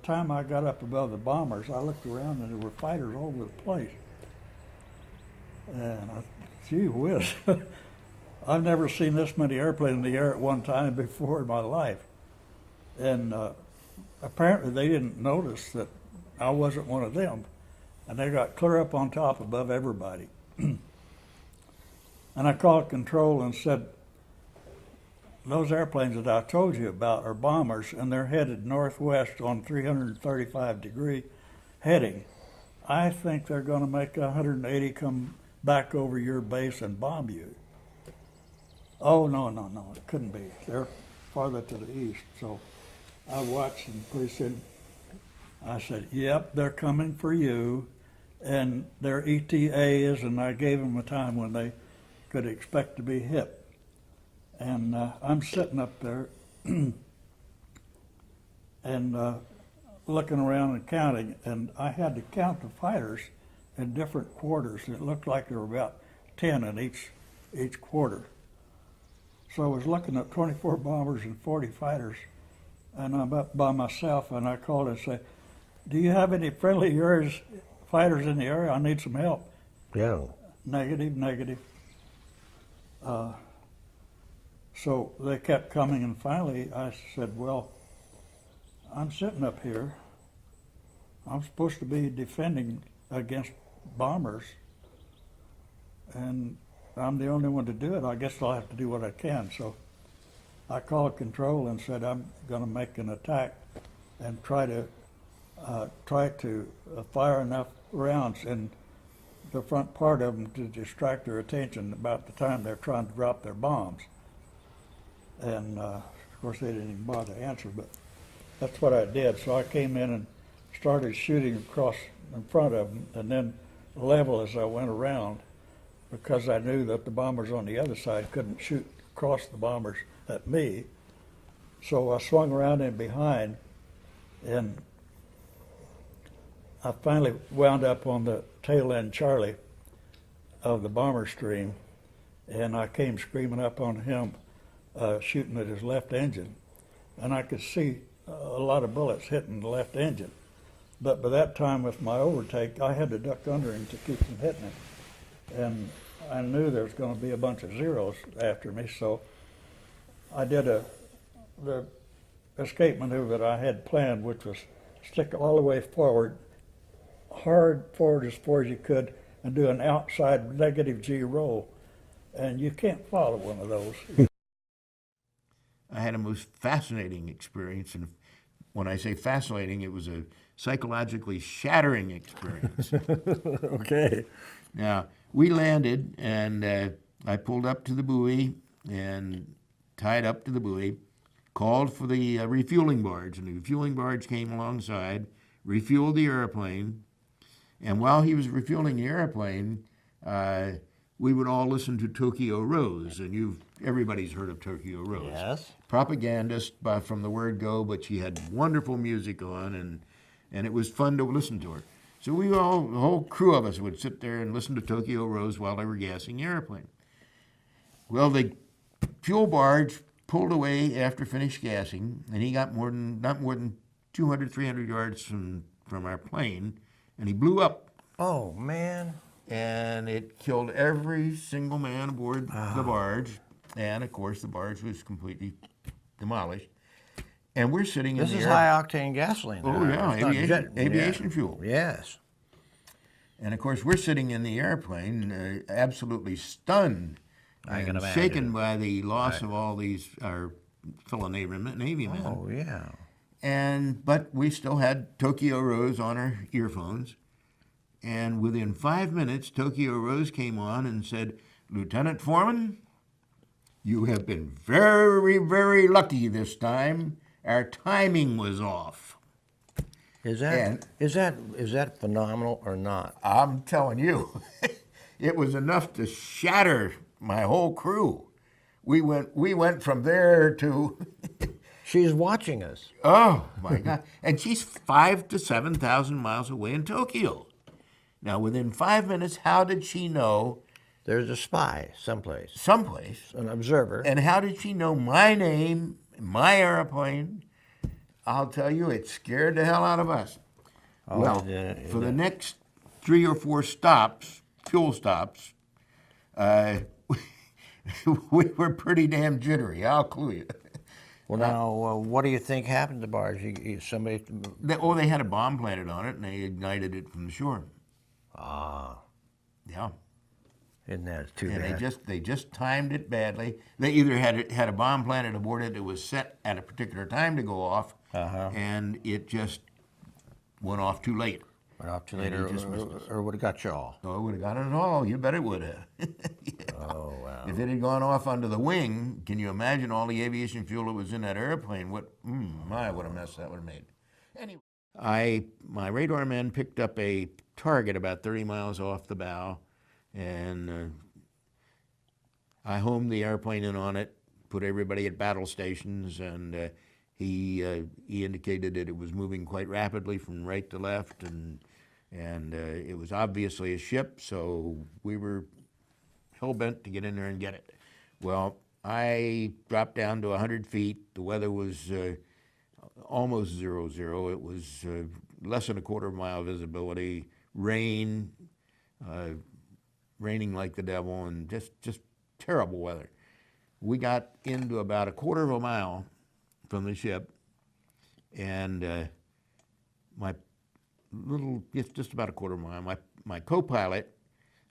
time I got up above the bombers, I looked around and there were fighters all over the place. And gee whiz, I've never seen this many airplanes in the air at one time before in my life. And apparently they didn't notice that I wasn't one of them. And they got clear up on top above everybody. And I called control and said, those airplanes that I told you about are bombers, and they're headed northwest on 335-degree heading. I think they're going to make 180 come back over your base and bomb you. Oh, no, it couldn't be. They're farther to the east. So I watched, and pretty soon I said, yep, they're coming for you, and their ETA is, and I gave them a time when they could expect to be hit. And I'm sitting up there and looking around and counting, and I had to count the fighters in different quarters. It looked like there were about 10 in each quarter. So I was looking at 24 bombers and 40 fighters, and I'm up by myself, and I called and said, do you have any friendly fighters in the area? I need some help. Yeah. Negative. So they kept coming, and finally I said, well, I'm sitting up here. I'm supposed to be defending against bombers, and I'm the only one to do it. I guess I'll have to do what I can. So I called control and said, I'm going to make an attack and try to fire enough rounds in the front part of them to distract their attention about the time they're trying to drop their bombs. And of course they didn't even bother to answer, but that's what I did. So I came in and started shooting across in front of them, and then level as I went around, because I knew that the bombers on the other side couldn't shoot across the bombers at me. So I swung around in behind, and I finally wound up on the tail end Charlie of the bomber stream, and I came screaming up on him, shooting at his left engine, and I could see a lot of bullets hitting the left engine. But by that time, with my overtake, I had to duck under him to keep from hitting him, and I knew there was going to be a bunch of zeros after me, so I did the escape maneuver that I had planned, which was stick all the way forward, hard forward as far as you could, and do an outside negative G roll, and you can't follow one of those. I had a most fascinating experience, and when I say fascinating, it was a psychologically shattering experience. Okay. Now, we landed, and I pulled up to the buoy and tied up to the buoy, called for the refueling barge, and the refueling barge came alongside, refueled the airplane, and while he was refueling the airplane, we would all listen to Tokyo Rose, and everybody's heard of Tokyo Rose. Yes. Propagandist from the word go, but she had wonderful music on, and it was fun to listen to her. So the whole crew of us would sit there and listen to Tokyo Rose while they were gassing the airplane. Well, the fuel barge pulled away after finished gassing, and he got not more than 200, 300 yards from our plane, and he blew up. Oh, man. And it killed every single man aboard the barge, and of course the barge was completely demolished. And we're sitting in the This is high-octane gasoline. Oh, yeah, aviation fuel. Yes. And of course we're sitting in the airplane, absolutely stunned I can and imagine. shaken by the loss of all these, our fellow Navy men. Oh, yeah. But we still had Tokyo Rose on our earphones. And within 5 minutes, Tokyo Rose came on and said, Lieutenant Foreman, you have been very, very lucky this time. Our timing was off. Is that phenomenal or not? I'm telling you, it was enough to shatter my whole crew. We went from there to She's watching us. oh my God, and she's 5,000 to 7,000 miles away in Tokyo. Now, within 5 minutes, how did she know? There's a spy someplace, Someplace. an observer. And how did she know my name, my airplane? I'll tell you, it scared the hell out of us. Oh, Well, for the next 3 or 4 stops, fuel stops, we were pretty damn jittery, I'll clue you. Well, now, what do you think happened to the barge? Somebody. They had a bomb planted on it, and they ignited it from the shore. Ah, Yeah. isn't that too And bad? they just timed it badly. They either had a bomb planted aboard it that was set at a particular time to go off, and it just went off too late. Went off too and later, he just missed us. or would have got you all. Oh, it would have got it all. You bet it would have. Yeah. Oh, wow. If it had gone off under the wing, can you imagine all the aviation fuel that was in that airplane? What a mess that would have made. Anyway, my radar man picked up a target about 30 miles off the bow, and I homed the airplane in on it, put everybody at battle stations, and he indicated that it was moving quite rapidly from right to left, and it was obviously a ship, so we were hell-bent to get in there and get it. Well, I dropped down to 100 feet. The weather was almost 0-0. It was less than a quarter-mile visibility, rain, raining like the devil, and just terrible weather. We got into about a quarter of a mile from the ship, and my little, just about a quarter of a mile, my co-pilot,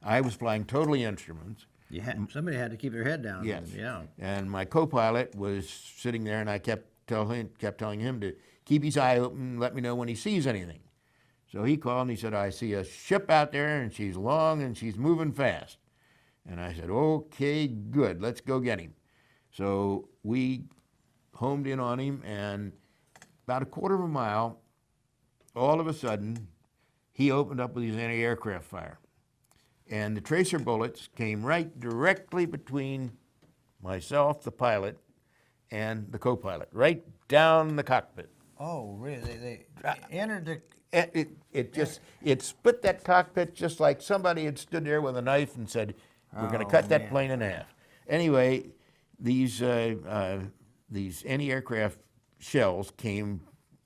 I was flying totally instruments. Somebody had to keep their head down. Yes. Yeah. And my co-pilot was sitting there, and I kept telling him to keep his eye open, let me know when he sees anything. So he called and he said, I see a ship out there, and she's long and she's moving fast. And I said, okay, good, let's go get him. So we homed in on him, and about a quarter of a mile, all of a sudden, he opened up with his anti-aircraft fire. And the tracer bullets came right directly between myself, the pilot, and the co-pilot, right down the cockpit. Oh, really? They entered the. It split that cockpit just like somebody had stood there with a knife and said, we're going to cut that plane in half. Anyway, these anti-aircraft shells came,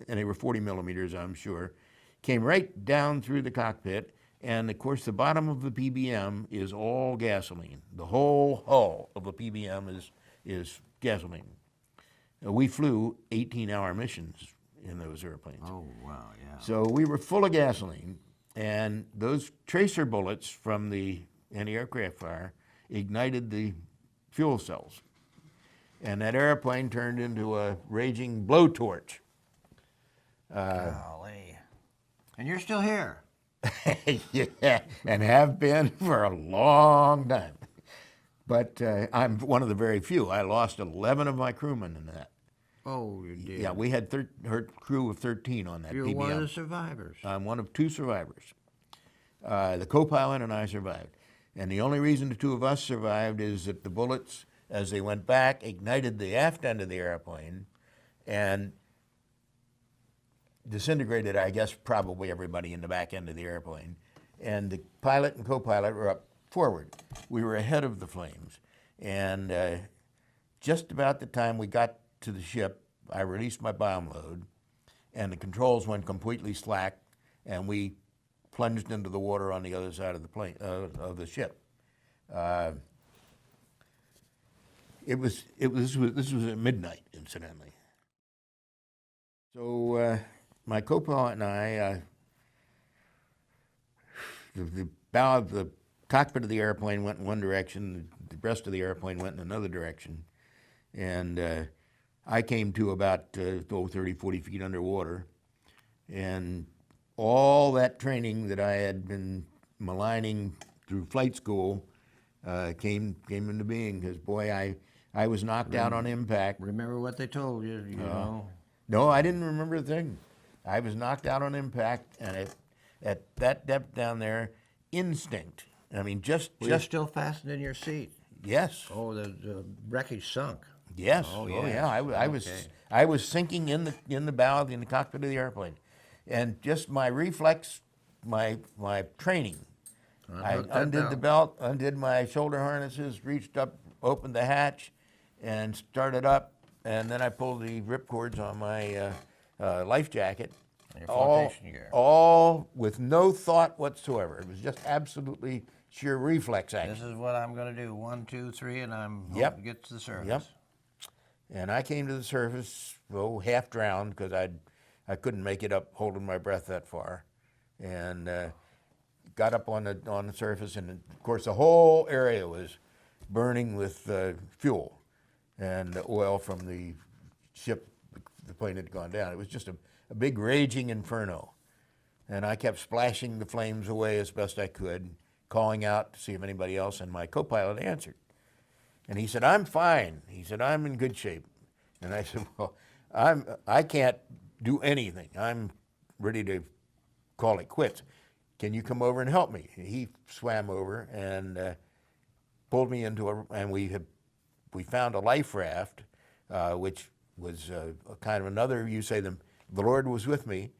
and they were 40 millimeters, I'm sure, came right down through the cockpit. And of course, the bottom of the PBM is all gasoline. The whole hull of a PBM is gasoline. We flew 18-hour missions in those airplanes. Oh, wow, yeah. So we were full of gasoline, and those tracer bullets from the anti-aircraft fire ignited the fuel cells. And that airplane turned into a raging blowtorch. Golly. And you're still here. Yeah, and have been for a long time. But I'm one of the very few. I lost 11 of my crewmen in that. Oh, you did. Yeah, we had her crew of 13 on that You're PBM. one of the survivors. I'm one of 2 survivors. The co-pilot and I survived. And the only reason the 2 of us survived is that the bullets, as they went back, ignited the aft end of the airplane and disintegrated, I guess, probably everybody in the back end of the airplane. And the pilot and co-pilot were up forward. We were ahead of the flames. And just about the time we got to the ship, I released my bomb load, and the controls went completely slack, and we plunged into the water on the other side of the plane, of the ship. This was at midnight, incidentally. So my co-pilot and I, the bow of the cockpit of the airplane went in one direction, the rest of the airplane went in another direction, and I came to about 30, 40 feet underwater, and all that training that I had been maligning through flight school came into being, because boy, I was knocked out on impact. Remember what they told you, you know? No, I didn't remember a thing. I was knocked out on impact, and at that depth down there, instinct. I mean, You're still fastened in your seat. yes. Oh, the wreckage sunk. Yes. Oh, Oh, yes. yeah. I was sinking in the bow, in the cockpit of the airplane, and just my reflex, my training. I undid the belt, undid my shoulder harnesses, reached up, opened the hatch, and started up. And then I pulled the ripcords on my life jacket, Your all, flotation gear. all with no thought whatsoever. It was just absolutely sheer reflex action. This is what I'm going to do. 1, 2, 3, and I'm Yep. hoping to get to the surface. Yep. And I came to the surface, half drowned because I couldn't make it up holding my breath that far, and got up on the surface, and of course the whole area was burning with fuel and the oil from the ship. The plane had gone down. It was just a big raging inferno, and I kept splashing the flames away as best I could, calling out to see if anybody else, and my co-pilot answered. And he said, "I'm fine." He said, "I'm in good shape." And I said, "Well, I can't do anything. I'm ready to call it quits. Can you come over and help me?" He swam over and pulled me into and we found a life raft, which was a kind of another, you say the Lord was with me.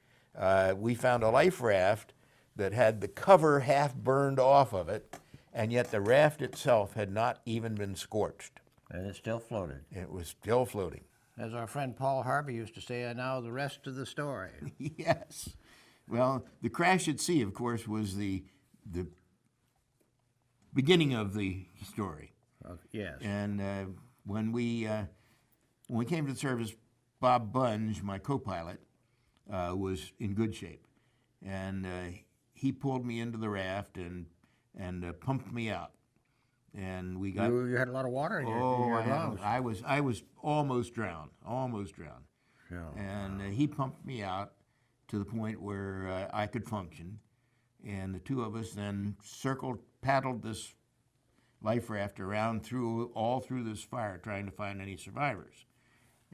We found a life raft that had the cover half burned off of it, and yet the raft itself had not even been scorched. And it still floated. It was still floating. As our friend Paul Harvey used to say, "I know the rest of the story." Yes. Well, the crash at sea, of course, was the beginning of the story. Yes. And when we came to the surface, Bob Bunge, my co-pilot, was in good shape, and he pulled me into the raft and pumped me out, and we got. You had a lot of water in your lungs. I was almost drowned, Yeah. and he pumped me out to the point where I could function, and the two of us then paddled this life raft around all through this fire, trying to find any survivors.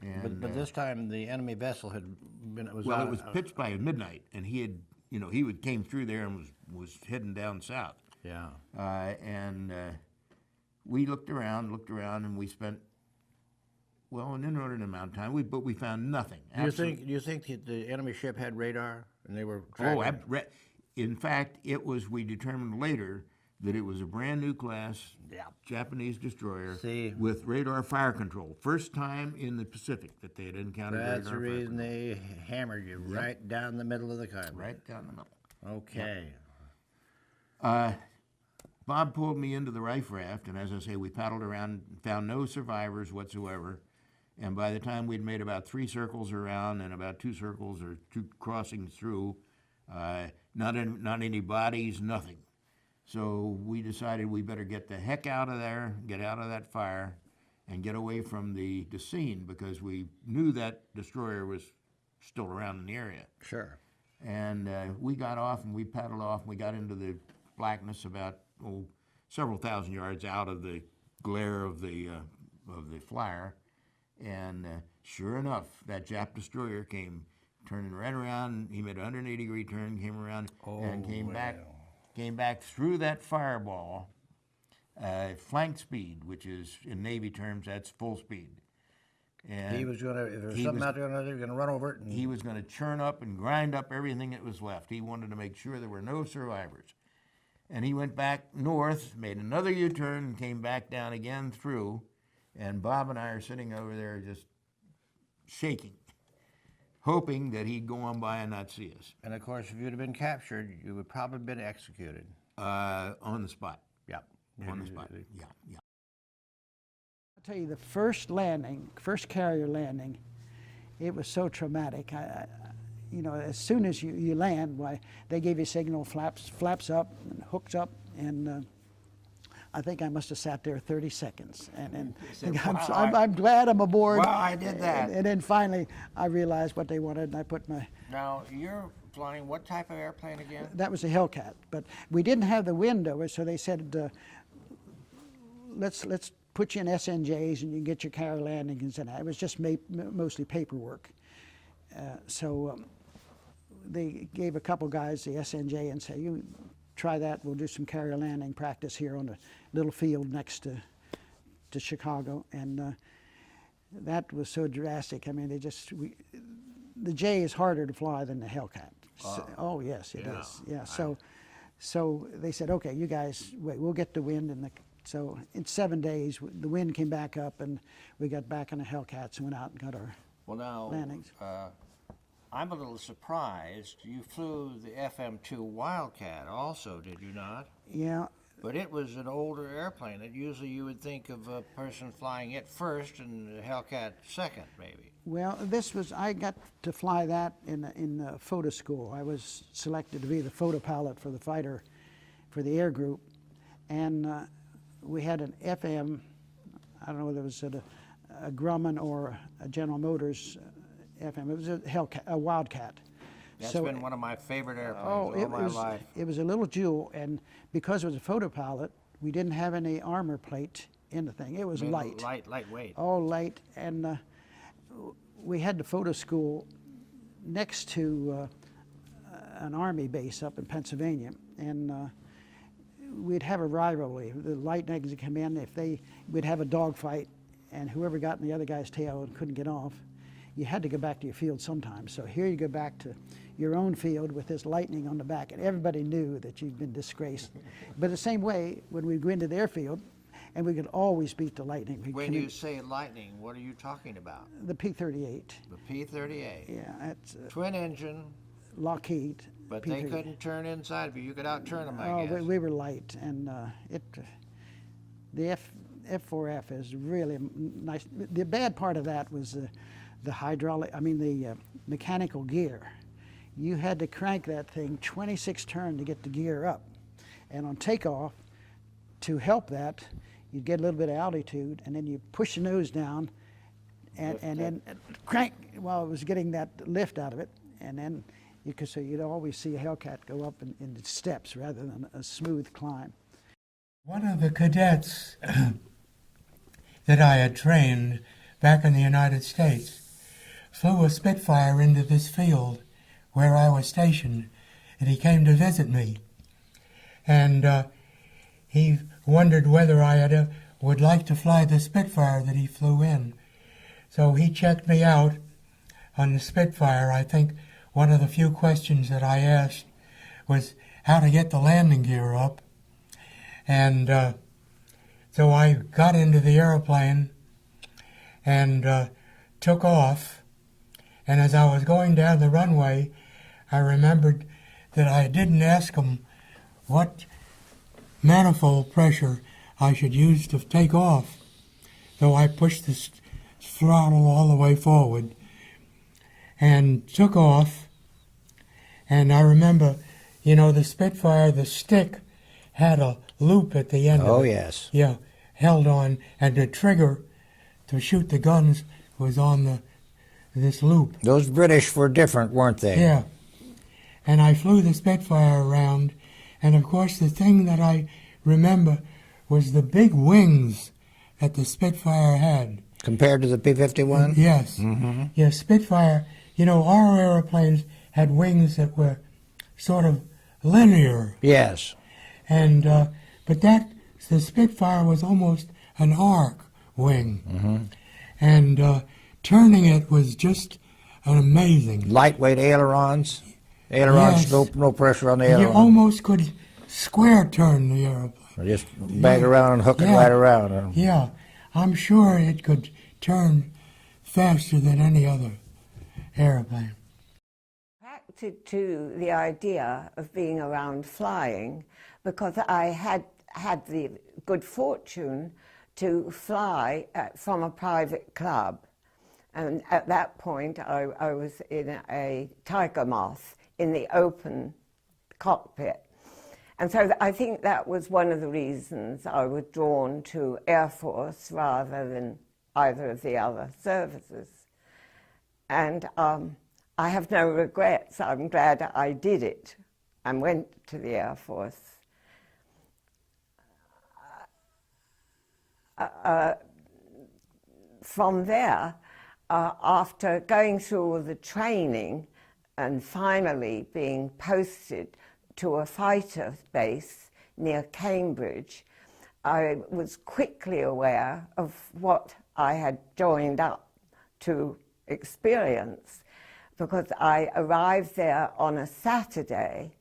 And, But this time the enemy vessel had been. It was pitch by midnight, and he had, came through there and was heading down south. Yeah. And we looked around, and we spent an inordinate amount of time. But we found nothing. Do you think that the enemy ship had radar and they were? Oh, tracking? in fact, we determined later that it was a brand new class Japanese destroyer with radar fire control. First time in the Pacific that they had encountered radar fire control. That's the reason they hammered you right down the middle of the carpet. Right down the middle. Okay. Bob pulled me into the life raft, and as I say, we paddled around, found no survivors whatsoever. And by the time we'd made about 3 circles around and about 2 circles or 2 crossings through, not any bodies, nothing. So we decided we better get the heck out of there, get out of that fire, and get away from the scene, because we knew that destroyer was still around in the area. Sure. And we got off and we paddled off, and we got into the blackness about several thousand yards out of the glare of the flyer. And sure enough, that Jap destroyer came turning right around. He made a 180-degree turn, came around, and came back through that fireball, flank speed, which is, in Navy terms, that's full speed. And He was going to, if there was something out there, they were going to run over it. And he was going to churn up and grind up everything that was left. He wanted to make sure there were no survivors. And he went back north, made another U-turn, and came back down again through. And Bob and I are sitting over there just shaking, hoping that he'd go on by and not see us. And of course, if you'd have been captured, you would probably have been executed. On the spot. Yep. On the spot. Yeah. I'll tell you, the first carrier landing, it was so traumatic. As soon as you land, they gave you a signal, flaps up, and hooks up, and I think I must have sat there 30 seconds. And I'm glad I'm aboard. Well, I did that. And then finally, I realized what they wanted, and I put my. Now, you're flying what type of airplane again? That was a Hellcat, but we didn't have the wind over, so they said, let's put you in SNJs and you can get your carrier landings and that. It was just mostly paperwork. So they gave a couple guys the SNJ and said, "You try that. We'll do some carrier landing practice here on a little field next to Chicago." And that was so drastic. I mean, the J is harder to fly than the Hellcat. Oh yes, it is. Yeah. So they said, "Okay, you guys wait. We'll get the wind." And so in 7 days, the wind came back up, and we got back on the Hellcats and went out and got our landings. I'm a little surprised. You flew the FM-2 Wildcat also, did you not? Yeah, But it was an older airplane. It usually you would think of a person flying it first and the Hellcat second, maybe. well, I got to fly that in photo school. I was selected to be the photo pilot for the fighter, for the air group. And we had an FM, I don't know whether it was a Grumman or a General Motors FM. It was a Hellcat, a Wildcat. That's been one of my favorite airplanes all my life. It was a little jewel, and because it was a photo pilot, we didn't have any armor plate in the thing. It was light. Lightweight. All light, and we had the photo school next to an army base up in Pennsylvania, and we'd have a rivalry. The lightnings would come in, we'd have a dogfight, and whoever got in the other guy's tail and couldn't get off, you had to go back to your field sometimes. So here you go back to your own field with this lightning on the back, and everybody knew that you'd been disgraced. But the same way, when we go into their field, and we could always beat the lightning. When you say lightning, what are you talking about? The P-38. The P-38. Yeah, that's Twin engine, Lockheed. but P-38. they couldn't turn inside of you. You could outturn them, I Oh, guess. we were light, and the F4F is really nice. The bad part of that was the mechanical gear. You had to crank that thing 26 turns to get the gear up. And on takeoff, to help that, you'd get a little bit of altitude, and then you push the nose down, and then crank while it was getting that lift out of it, and then so you'd always see a Hellcat go up in the steps rather than a smooth climb. One of the cadets that I had trained back in the United States flew a Spitfire into this field where I was stationed, and he came to visit me. And he wondered whether I would like to fly the Spitfire that he flew in. So he checked me out on the Spitfire. I think one of the few questions that I asked was how to get the landing gear up. And so I got into the airplane and took off. And as I was going down the runway, I remembered that I didn't ask him what manifold pressure I should use to take off. So I pushed the throttle all the way forward and took off. And I remember, the Spitfire, the stick had a loop at the end of it. Oh, yes. Yeah, held on, and the trigger to shoot the guns was on this loop. Those British were different, weren't they? Yeah. And I flew the Spitfire around, and of course the thing that I remember was the big wings that the Spitfire had. Compared to the P-51? Yes. Mm-hmm. Yes, Spitfire, our airplanes had wings that were sort of linear. Yes. And but the Spitfire was almost an arc wing. Mm-hmm. And turning it was just an amazing. Lightweight ailerons? Ailerons, Yes. no pressure on the aileron? You almost could square turn the airplane. Or just bag around and hook it Yeah. right around. Yeah, I'm sure it could turn faster than any other airplane. Attracted to the idea of being around flying because I had the good fortune to fly from a private club. And at that point, I was in a Tiger Moth in the open cockpit. And so I think that was one of the reasons I was drawn to Air Force rather than either of the other services. And I have no regrets. I'm glad I did it and went to the Air Force. From there, after going through all the training and finally being posted to a fighter base near Cambridge, I was quickly aware of what I had joined up to experience, because I arrived there on a Saturday,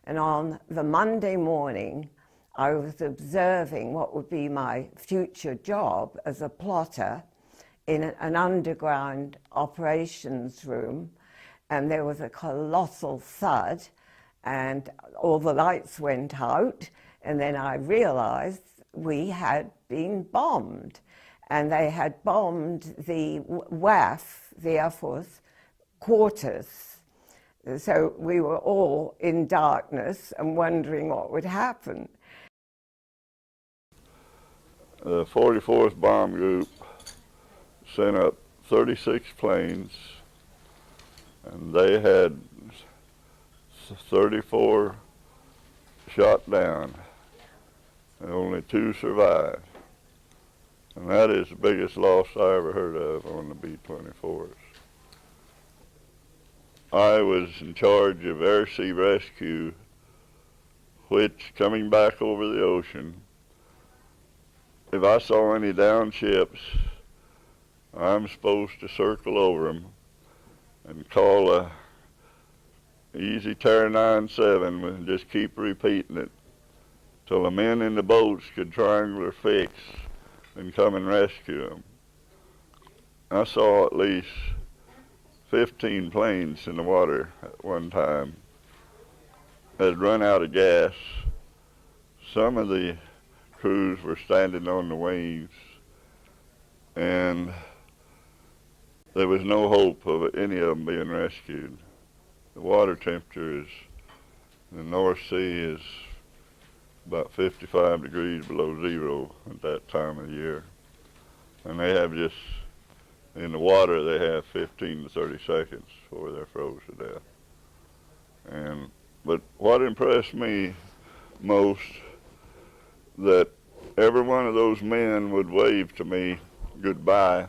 and on the Monday morning I was observing what would be my future job as a plotter in an underground operations room and there was a colossal thud, and all the lights went out, and then I realized we had been bombed, and they had bombed the WAF, the Air Force quarters. So we were all in darkness and wondering what would happen. The 44th Bomb Group sent up 36 planes, and they had 34 shot down, and only 2 survived. And that is the biggest loss I ever heard of on the B-24s. I was in charge of air sea rescue, which, coming back over the ocean, if I saw any downed ships, I'm supposed to circle over them and call a easy tear 9-7 and just keep repeating it till the men in the boats could triangular fix and come and rescue them. I saw at least 15 planes in the water at one time had run out of gas. Some of the crews were standing on the wings, and there was no hope of any of them being rescued. The water temperature in the North Sea is about 55 degrees below zero at that time of the year. And they have just, in the water, they have 15 to 30 seconds before they're froze to death. But what impressed me most, that every one of those men would wave to me goodbye,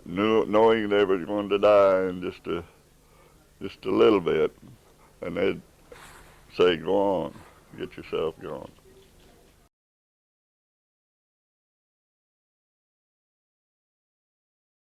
knowing they were going to die in just a little bit, and they'd say, "Go on, get yourself going."